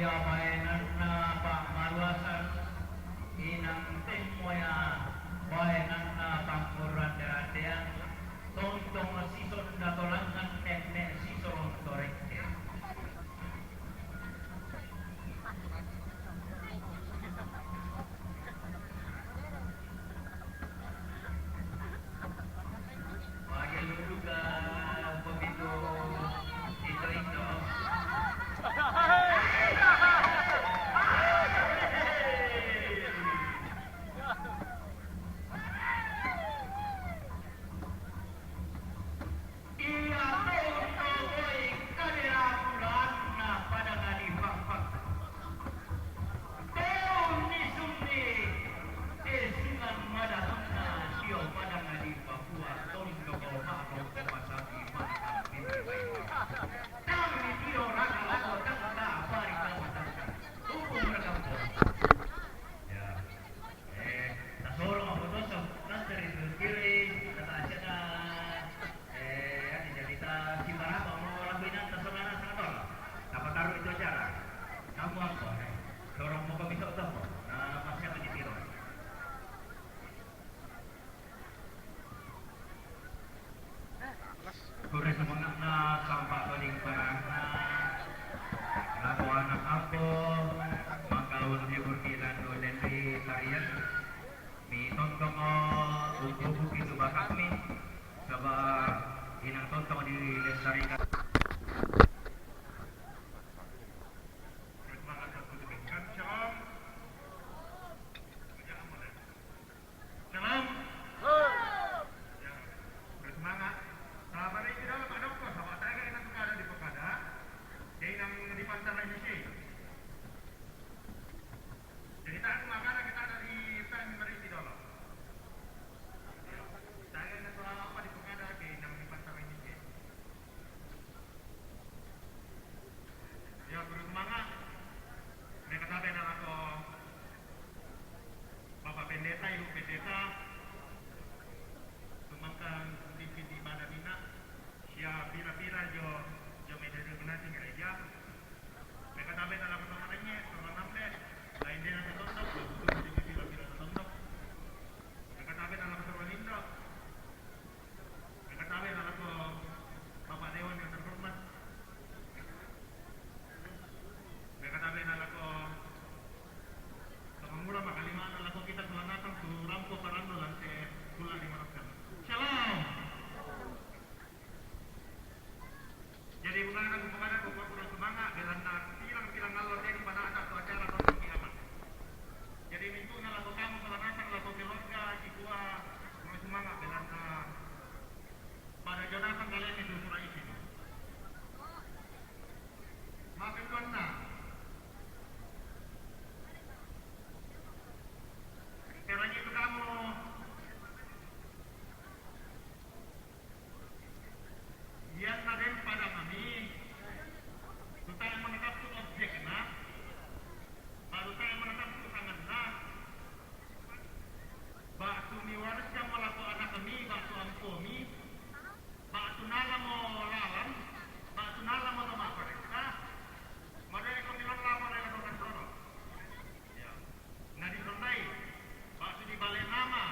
ya mainan na pamaluasan inang tempo ya mainan na pangkuran deratean tontong sison datolangan nek sison torekte bagi juga begitu itu Kure semangat na sampak paling parang na lagu anak aku makaun hibur kilan dolen di tarian mi tontong ubuh itu bakat mi sabab inang tontong di lestarikan semangat aku diberikan shalom shalom bersemangat. Sahabat ini dalam ada kok sahabat saya kan enak ada di Pekada, dia yang di Pantai Indonesia. Jadi tak makanan kita ada di Pan Meriti dalam. Saya enak soal apa di Pekada, dia yang di Pantai Indonesia. Ya terus semangat. Mereka sampai nak aku Bapak Pendeta, Ibu Pendeta, semakan sedikit di mana mina, siapa pira-pira jo medali menanti gereja. Mereka sampai dalam pertemuannya, sama sampai lain dia nanti tonton, sedikit pira-pira tonton. Mereka sampai dalam pertemuan Indo, mereka sampai dalam Bapak Dewan yang terhormat. Mereka sampai dalam mengurang makalimaan laku kita selanatan tu rampo parando lantai pula dimaafkan. Shalom. Jadi mengenai kepada buku kurang semangat belanda tilang-tilang ngalor jadi pada atas acara tahun kiamat. Jadi minggu laku kamu selanatan laku keluarga ikua kurang semangat belanda pada Jonathan kalian itu surah isi. Maafin tuanna. Caranya itu kamu yang ada pada kami kita yang menetap itu objeknya baru saya menetap itu tangannya baksu miwaris yang melaku anak kami baksu ampomi baksu nala mau lawan baksu nala mau nama mereka madai kemilan lama dari lakukan sono nadi sondai baksu di balai nama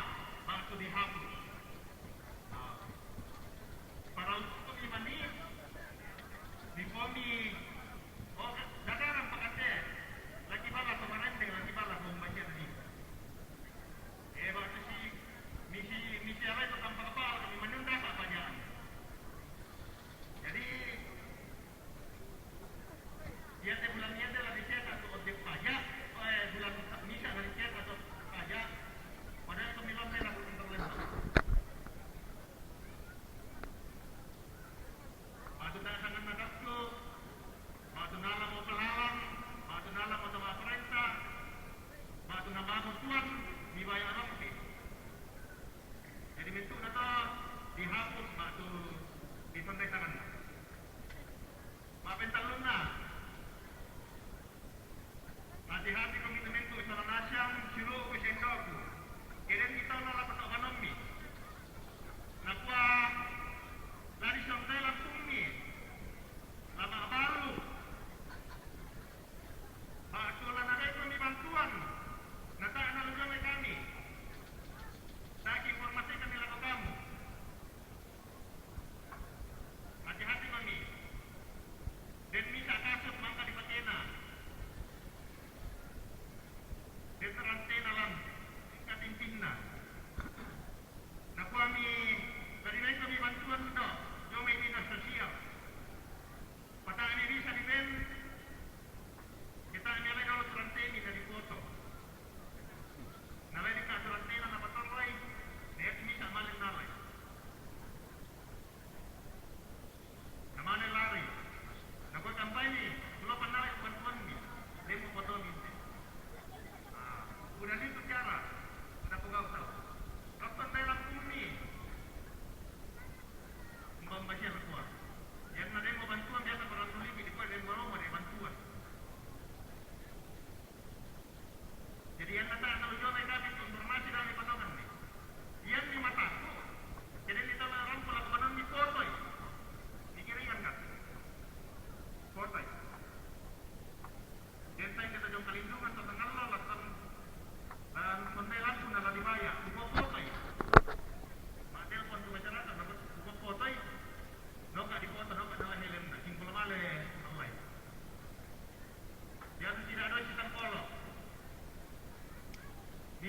baksu dihapus para untuk imani di komi oh dadaran pakate lagi bala kemarin dengan lagi bala membaca tadi baksu si misi apa itu tanpa kepala kami menunda tak panjang jadi dia bulan ini adalah dicetak untuk objek pajak bulan misa dari dicetak atau pajak padahal pemilu saya lakukan terlempar batu tangan nadapku batu nala mau pelawan batu nala mau sama perintah batu nama tuan dibayar rompi jadi itu kata dihapus batu disontek tangan maafin taluna hati-hati komitmen itu salah nasyam syuruh kusendoku keren kita nolak petok kanomi nakwa dari sontai langsung nih lama baru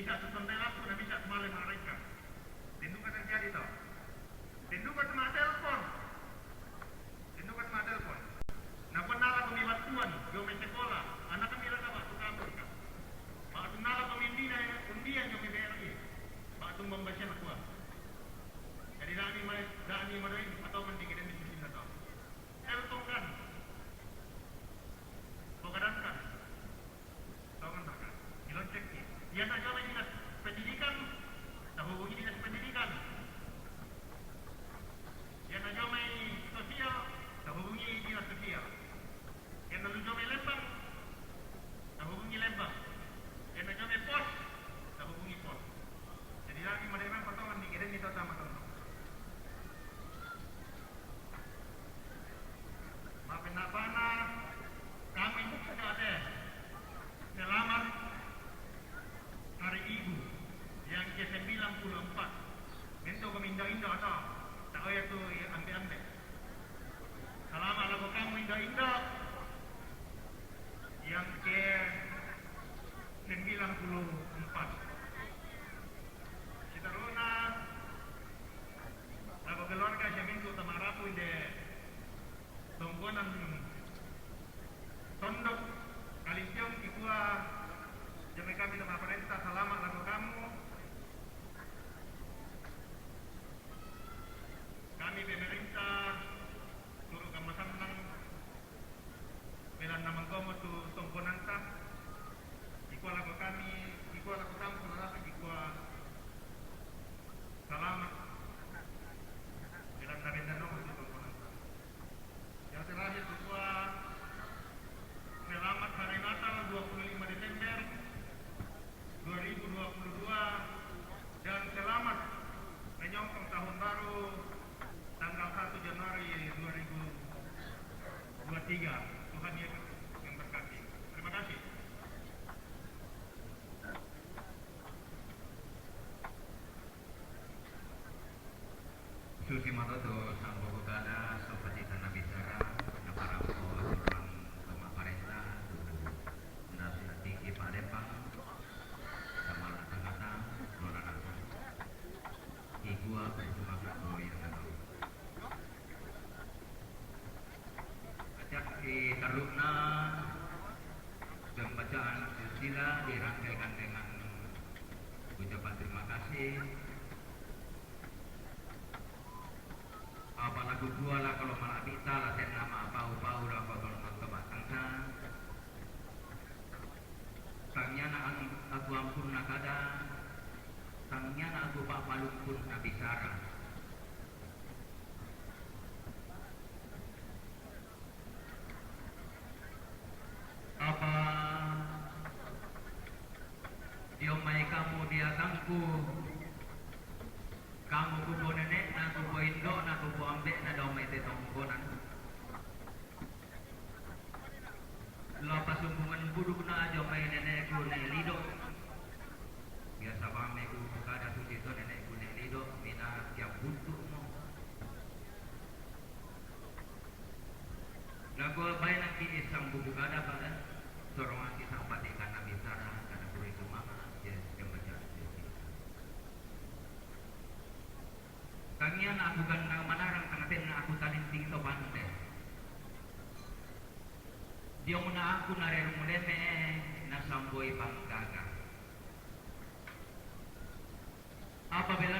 bisa setontai laku, na bisa semalam mereka. Tindu ka terjadi toh. Tindu ka cuma telepon. Tindu ka cuma telepon. Na penala pemilat tuan, jome sekolah, anak kami rasa waktu kampur ka. Pak tunala pemimpin undian jome BRI. Pak tung membaca nak kuat. Jadi dani madain atau mending dan disusun atau. Telepon kan. Pogadankan. Tahu kan tak? Diloncek ni. Dia nak jawab dinas pendidikan. Tak hubungi dinas pendidikan. Dia nak jawab sosial. Tak hubungi dinas sosial. Dia nak jawab lembang. Tak hubungi lembang. Dia nak jawab pos. Tak hubungi pos. Jadi lagi mereka potongan ni kira ni tahu sama sama. Maafin apa nak? Kami sudah ada selamat Hari Ibu yang ke-94. Bento kami indah-indah tak? Tak payah tu ambil-ambil. Selamat lagu kamu indah-indah yang ke-94. Kita rona lagu keluarga siya minto tamarapo inde tongkonan tondok Kalimpyong ikua jami kami sama perintah selamat lagu kamu. Kami pemerintah turut kamu senang bilang nama kamu tu tongkonan tak ikua lagu kami ikua lagu kamu selamat ikua selamat bilang nabi danong tu tongkonan tak. Yang terakhir ikua selamat hari Natal 25 Desember 2022 dan selamat menyongsong tahun baru tanggal 1 Januari 2023. Tuhan yang berkati. Terima kasih. Susi matoto sang bogada seperti tanah bicara na para po turang tumaparenta tinggi Palembang sama Tangata Loranata Igua bersama Kado yang ada ajak di Taruna dan bacaan silsila dirangkaikan dengan ucapan terima kasih. Apa lagu dua lah kalau malah kita lah saya nama pau-pau lah kalau nonton batangsa tangnya na aku ampun nakada tangnya na aku pak palung pun nabisara apa diomai kamu dia tangku kamu kubo nenek na kubo indo na kubo ambek na domai te tongkonan lepas hubungan buduk na aja main nenekku lido biasa pameku kada susito nenekku lido mina tiap butuh mo lagu bayi nanti isang buku kada pada sorongan kisah patikan nabi sarah karena kuri kumama ya membaca kangian aku kan manarang tangatin na aku talinting to bande dia muna aku narer muleme na samboy panggaga apabila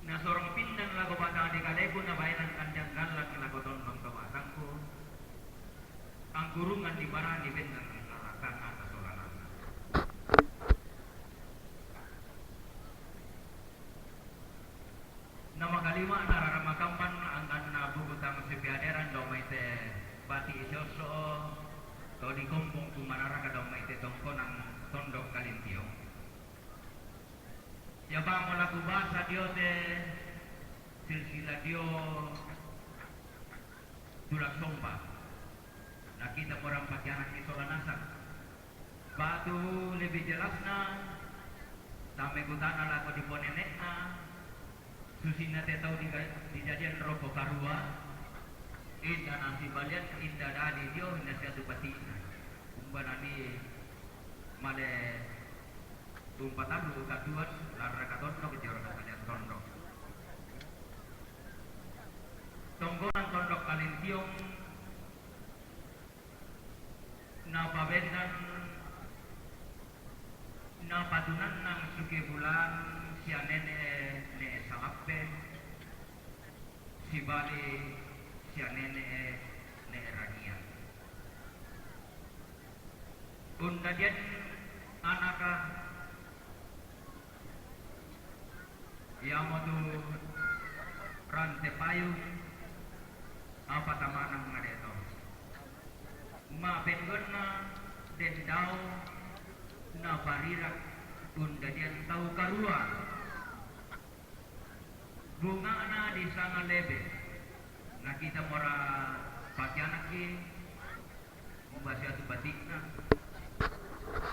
na sorong pindan lago bata di kaleko na bayanan kandang galak lago tondong kabatangku ang kurungan di barang di bentang lalakan atas solanan nama kalima nararama kampan angkan na bugutang sepiaderan domay te bati isoso to di kumpung kumanara ka domay te tongkonang tondok Kalimpyong ya bango lagu bahasa dio te silsila dio tulak sompa nakita orang pacaran di Solanasak batu lebih jelasna sampai kutana lagu di ponenekna susina te tau dijadian rokok karua indah nasi balian indah dadi dio indah siatu patina umbanani male tumpatan dulu katuan lara katondo kejor katanya tondo tonggolan tondok kalintiong na pabendan na patunan ng suki bulan siya nene ne saape si bali siya nene ne rania unda diyan anaka yamo tu rante payu apa tamanang nga dito mapengon na den daw na parirak unda diyan tau karua bunga na di sanga lebe nakita mora pakyanak ki mubasya tu batik na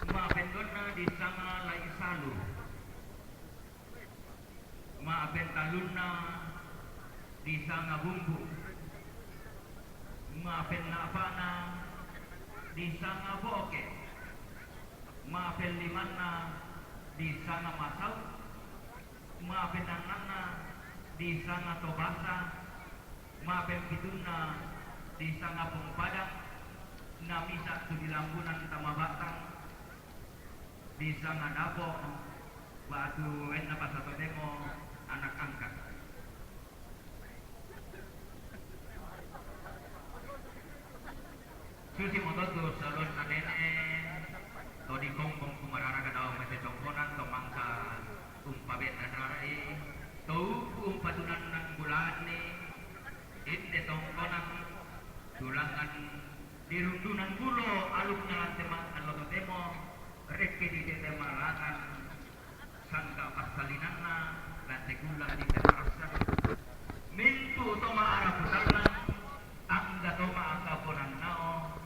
mapengon na di sanga laisalu maapen talun na di sanga bumbu maapen na apa na di sanga boke maapen liman na di sanga masaw maapen nangan na di sanga tobasa maapen pitun na di sanga pungpadang na misa tu dilambunan tamabatang di sanga dapo batu en apa satu demo anak angkat susi motor tu salon anene to di kongkong kumarara ka daw mete tongkonan to mangka umpabet anarai to umpatunan ng bulan ni inde tongkonan tulangan dirundunan gulo aluk na tema aloto demo rekki di temarangan sangka pasalinan na lante gula di temarasa mintu to maara putalan angga to maaka ponan nao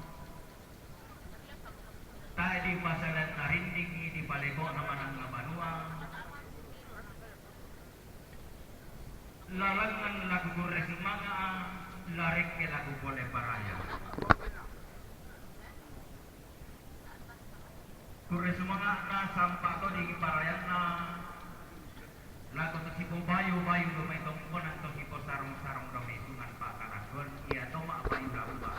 tadi masalah narinding di palego naman ang banua lalangan lagu gores mga larek ke lagu boleh paraya gores mga na sampa to di parayan na lagu to si bayu bayu do may tongkon ang to si sarong-sarong do may sungan pa karason iya to maapain daw ba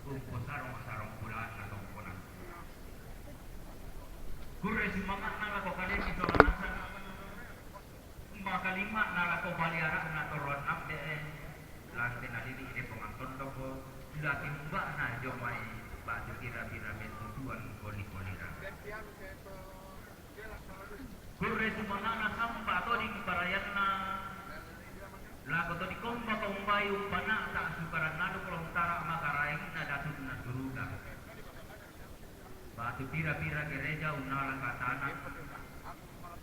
kung sarong-sarong bulan na tongkonan gures mga nalako kali di solanasan makalima nalako baliara na toron upde lante na dili ide penganton doko lati mbak na jomai baju kira-kira bentuan koli-kolira gures mga na samba to di parayan na lago to di komba kumbayu pana sa sukaran nado kolong tara makaraing na datun na suruga batu pira-pira gereja unala katanan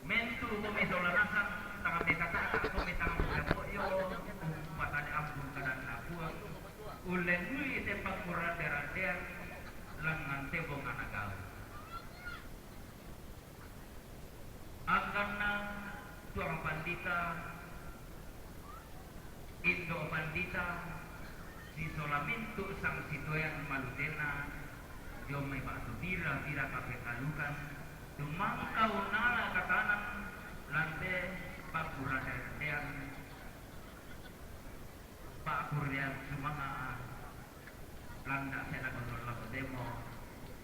mentu kumi solanasan tangan dekataka kumi tangan jamoyo matane ampun kanan nabuang ulen uli tembak murah deran-deran langan tebong anagaw agana tuang pandita Indo pandita si solamintu sang situen malutena jom may batu pira kapetalukan tumangkaw nala katanan lante pakuradean pakurian sumanga landa saya kontrol lagu demo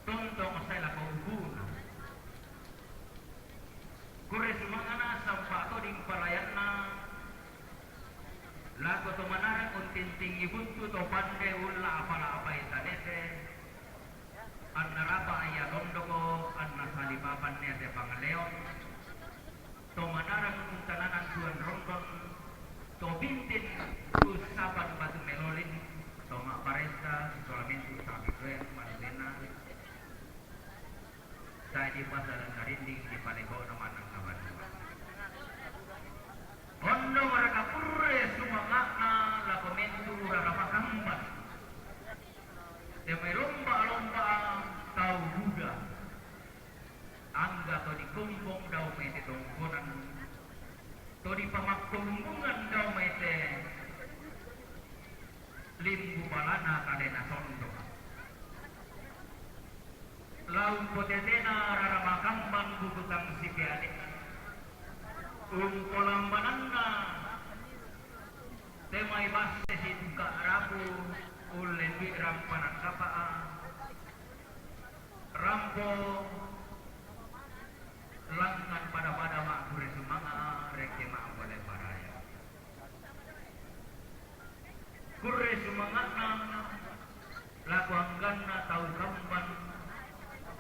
tontong saya lagu ubuna kure sumanga na sampa to ding palayan na lagu to manarang untinting ibuntu to pande ulla apala apa itanete an narapa aya dondoko an nasalipapan ni ade pangaleon to manarang untananan tuan rongkon to bintin usapan batu melolin to maparesta solamente sabi kuen manena tadi pasaran karinding di palego naman ang kaban ondo mereka purre sumangakna la komentu raramakambas de may lomba tau Buddha angga to di kumpong daw may titongkonan to di pamakkumbungan daw may te limbu balana kadena sondo lau potete bukutang si piadik kolam banana temai basse si tuka rabu ulen bi rampanan kapaa rampo langan pada mak kure sumanga reke mak boleh paraya kure sumanga laku angganna tahu kampan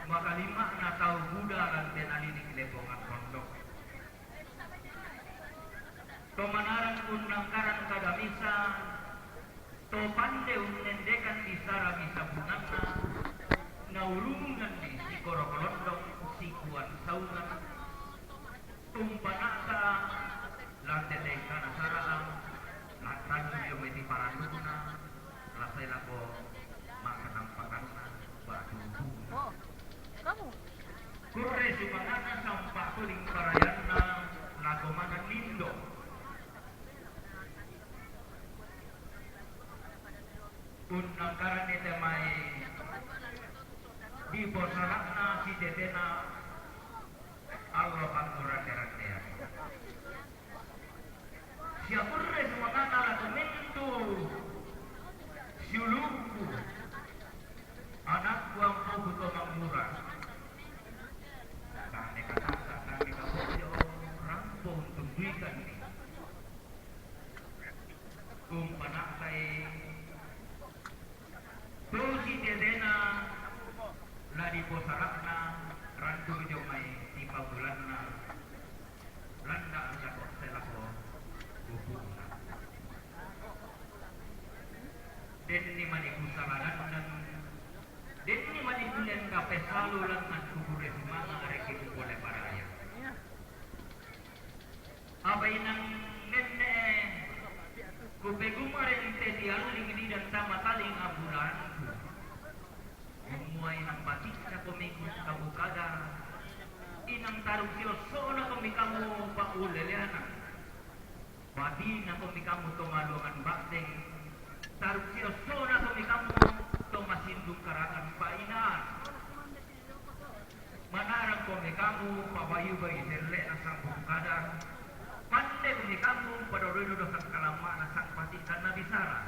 maka lima na tahu Buddha lanten alini kilepongan pondok to manarang unangkaran kada misa to pande unendekan isara misa bunanga naulungan di sikoro kolondong sikuan saungan tumpanaka lanten dekana saraan lantan yometi paranduna lasai lako maka nampakanna batu Kamu? Kurre sumangana sampak kuling parayanna lago mana lindo unang karane temai di bosarakna si tetena Allah pantura teraknya siya kurre sumangana lago mentu siuluku anak buang buto mangmurah kami kapolyo rampung tungguikan ni panakai tusi dedena ladi posarakna rantu jomai tipa bulanna landa angkako selako bubukna den ni manikusalanan dan ini manipulan kape selalu langan kubure semanga areki boleh paraya. Apa inang nene kube gumaren tedi aling di dan sama taling abulan. Umuai nang batik na kumikus kamu kadar. Inang taruk siyo na kami kamu pauleleana. Pati na kami kamu tumalungan bakteng. Taruk siyo na kami kamu masindung karangan painan manarang kami kamu pabayu bayi terlek nasang bukadar pandai kami kamu pada redo sang kalama nasang patikan nabisara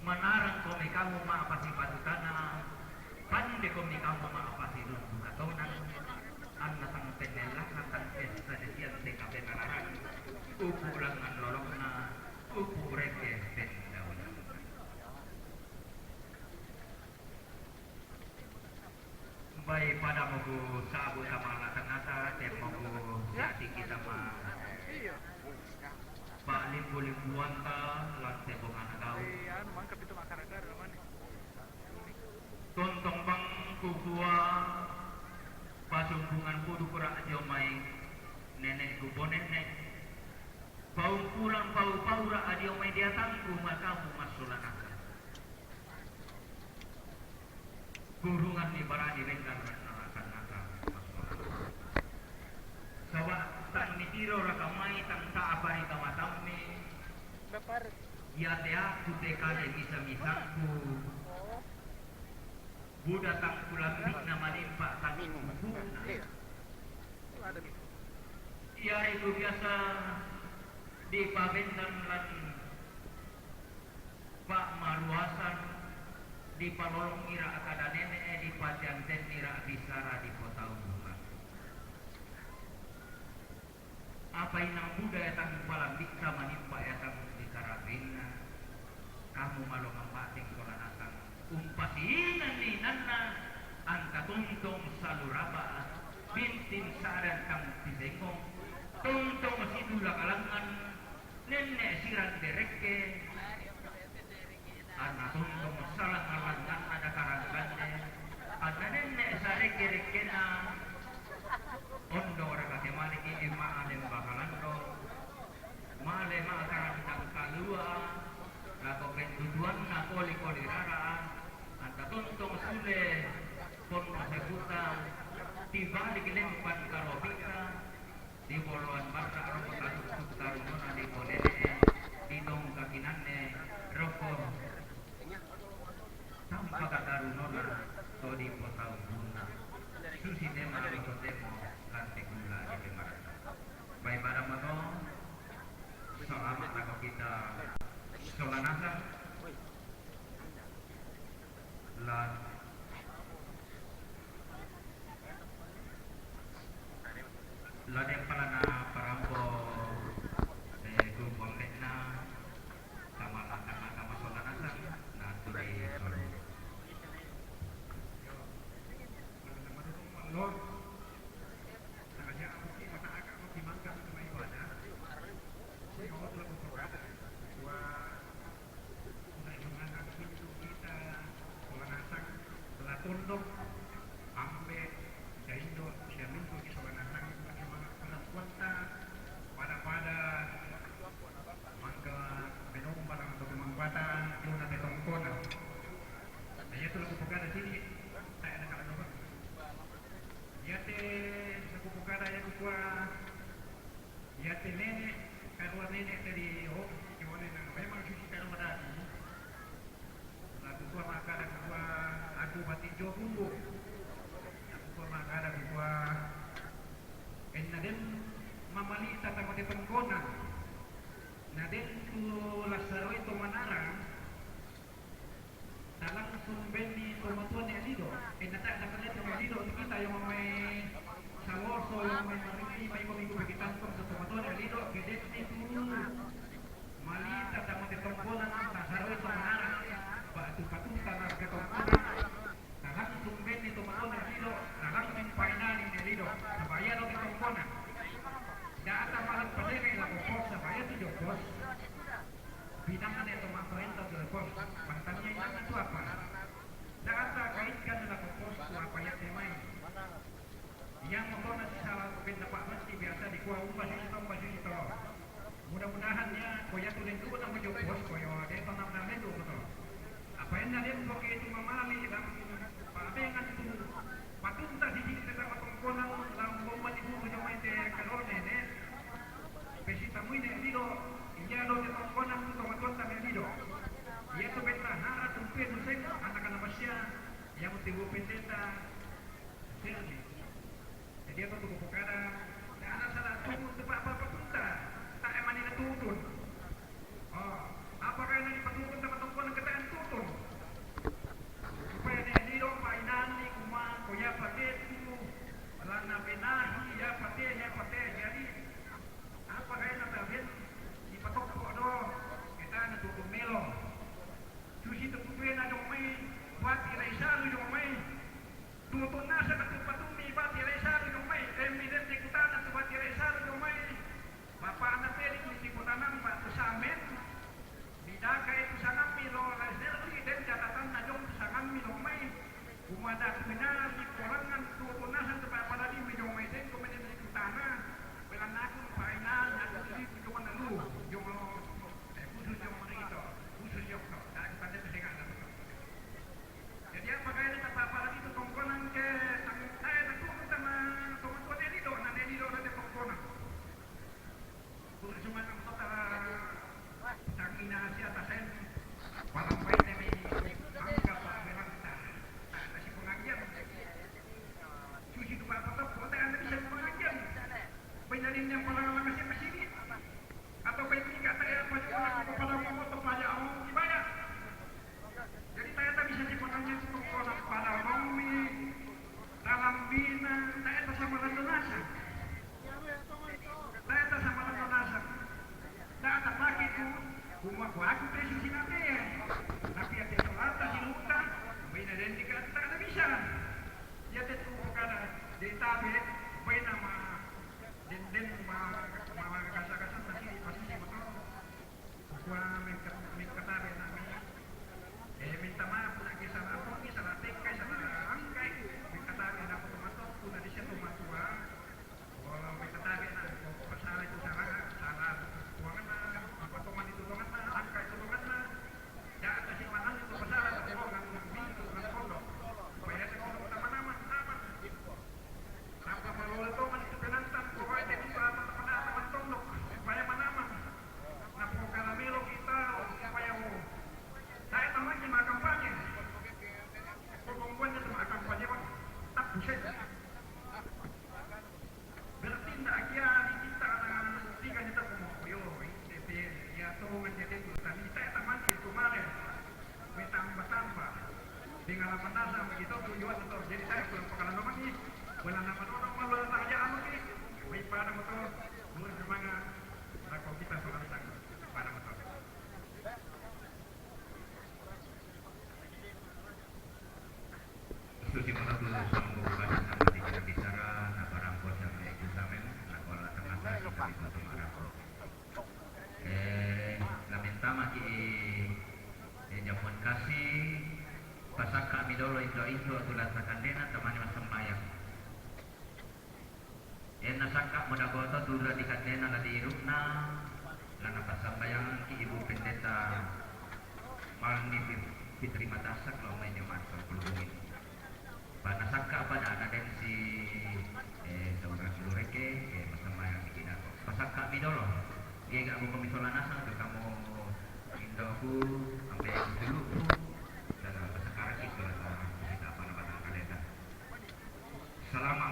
manarang kami kamu maapasi batu tanah pandai kami kamu maapasi dulu atau nang an nasang penelak nasang pesta desian TKP kalaran upu langan lolokna upu reke baik pada mogu sabu sama nata dan mogu jati kita mah pak limbu-limbuan ta lantai bunga kau tontong bang kukua pasumpungan kudu kurang aja mai nenek kubo nenek bau pulang bau paura aja mai dia tangku makamu masulan gurungan di barani renggan akan sawa tan mitiro rakamai tang ta apari kamatami ya tea kute kale bisa misaku Buddha tang kulambik na manimpa tangin bubuna ya itu biasa di pabendan lan pak maruasan di palolong ira akada nenek di pajanten ira bisara di kota umum apa inang budaya tang palang dikta manimpa ya tang di karabina kamu malu ngambating kola natang umpasinan ni nana angka tuntong saluraba bintin saran kang tisengong tuntong sidula kalangan nenek sirang dereke anak tuntong salah kalangan ada karangannya ada nenek sareke-reke na ondo raga kemari ki ima alem bakalan do male ma karantang kalua lago pentuduan na koli-koli rara anta tuntong sule pon masaguta tiba di kelempan karobika di boloan barra roko tatuk tarunona di kolene di dong kakinane roko tanpa katarunona to di potau buna susi tema roko pondok ambe jaindo siya minto di sabanatang sa mga kuwanta pada mangga minong parang ito kumangkwata yung natitongkona kaya ito lang kupagada sini tayo nakalano ba yate sa kupagada yan kuwa yate nene karuan nene tadi oh yung nene memang susi karuan dati lagu kuwa makada kuwa aku mati jo kumbu aku kuwa makada kuwa na din mamalita ta matitongkona na din ku lasaro ito manarang dalam sumben ni tumatuan ni Alido natak nakalit ng Alido kita yung may salorso yung may mariti may kumigo pagitan ko sa tumatuan ni Alido kedit ni tu malita ta matitongkona ng lasaro ito manarang patuta na katongkona dalam sumben ni tumatuan ni Alido dalam painan ni Alido sa bayan ng tongkona data malam pasir yang lapor sa bayan tu jokos bidangan itu makrenta tu lapor pantangnya itu apa data kaitkan dengan lapor tu apa yang temai yang motor nasi salah benda pak mesti biasa di kuah pasti itu mudah-mudahannya koya tu lendu nama jokos koya dia tanam lendu betul apa yang dia pakai itu mamali dalam apa yang itu patut tak di sini tentang tongkona dalam bomba itu macam itu kalau nene pesi tamu ini Alido iya lo de tongkona tu tomaton también Alido iya tu beta hara tumpe nusen anak-anak masya yang tibu pendeta sirli jadi apa tu pokada anak salah tunggu tempat apa punta tak emani na tutun oh apakah yang dipatutun tempat tongkona ketaan tutun supaya ni Alido painan ni kuma koya paketu lana benahi ya pate jadi apa kaya natin ipatok ko ano kita natutong melo susi tutuin na yung may pati raisalo yung may tutun na sa natupatong ni pati raisalo yung may evidente kita na pati raisalo yung may mapaanapin hindi ko tanang pato sa amin bidaka ito sa namin lo raisalo din catatan na yung sa namin yung may kumadat na di korangan tutun na sa tapapalali yung may din kumanin kita na walang nakong painan na tutuloy ko yung ano yung puso yung mga ito puso yung ito dahil tanda sa siya na ito jadi ang pagkaya na napapala dito tongkonan ke tayo nagpupunta na tumatwa na dito na tongkonan kung suman ang ito tang inasya tasen walang pwede may angka pa meron kita kasi pangagyan susi ito papatok kung tayo na isang pangagyan pinalin niya pala kasi masini atau baik ini kata ya kepada mau kepada Allah dibayar jadi saya tak bisa dipanggil untuk orang pada romi dalam bina saya tak sama donasa saya tak sama donasa saya tak pakai itu rumah aku presisi nanti ya tapi ada selatan di luta bina dan dikata tak bisa dia tentu kada jadi tabe bina ma den kasa-kasa pasti betul gua katabe nami minta maaf na kisah apa kisah tekai salah angkai katabe na tomato kuna di siya tomatua walau katabe na pasal itu salah tuangan na apa toman itu toman na angkai itu toman na ya kasi manan itu pasal itu toman itu kan pondok supaya sa kuno tama-tama apa malolo toman itu penantang pokoknya jadi teman-teman tondok supaya manaman na po kalamelo kita supaya mo saya tamang yung mga kampanya pagkongkuan niya sa mga kampanya tak buset bertindak dia kita na tiga nito kumukuyo ya tulungan niya din tadi saya tamang itu kemarin may tambah-tambah di ngalaman nasa begitu tujuan itu jadi saya pulang pekalan naman ni wala naman orang malah tanya ano ni may para mo to mula sa mga ako kita sa lansang para mo to susi mga tulo sa mga sama di kita bicara na barang ko sa mga examen na wala tengah sa kita dito tumara ko lamentama ki Japon kasih pasak kami dolo itu bodo itu tulas sakandena temani masambayang. Nasaka mo boto dula di kandena la di irupna lana pasambayang ki ibu pendeta Malni Fitri Matasak lo may nyamasang kulungin. Panasaka pa na din si Saudara Lureke masambayang di ginako. Pasaka mi dolo. Dia gak mau komisolanasan tu kamu indoku sampai dulu dan sekarang itu kita apa nama kalenda. Selama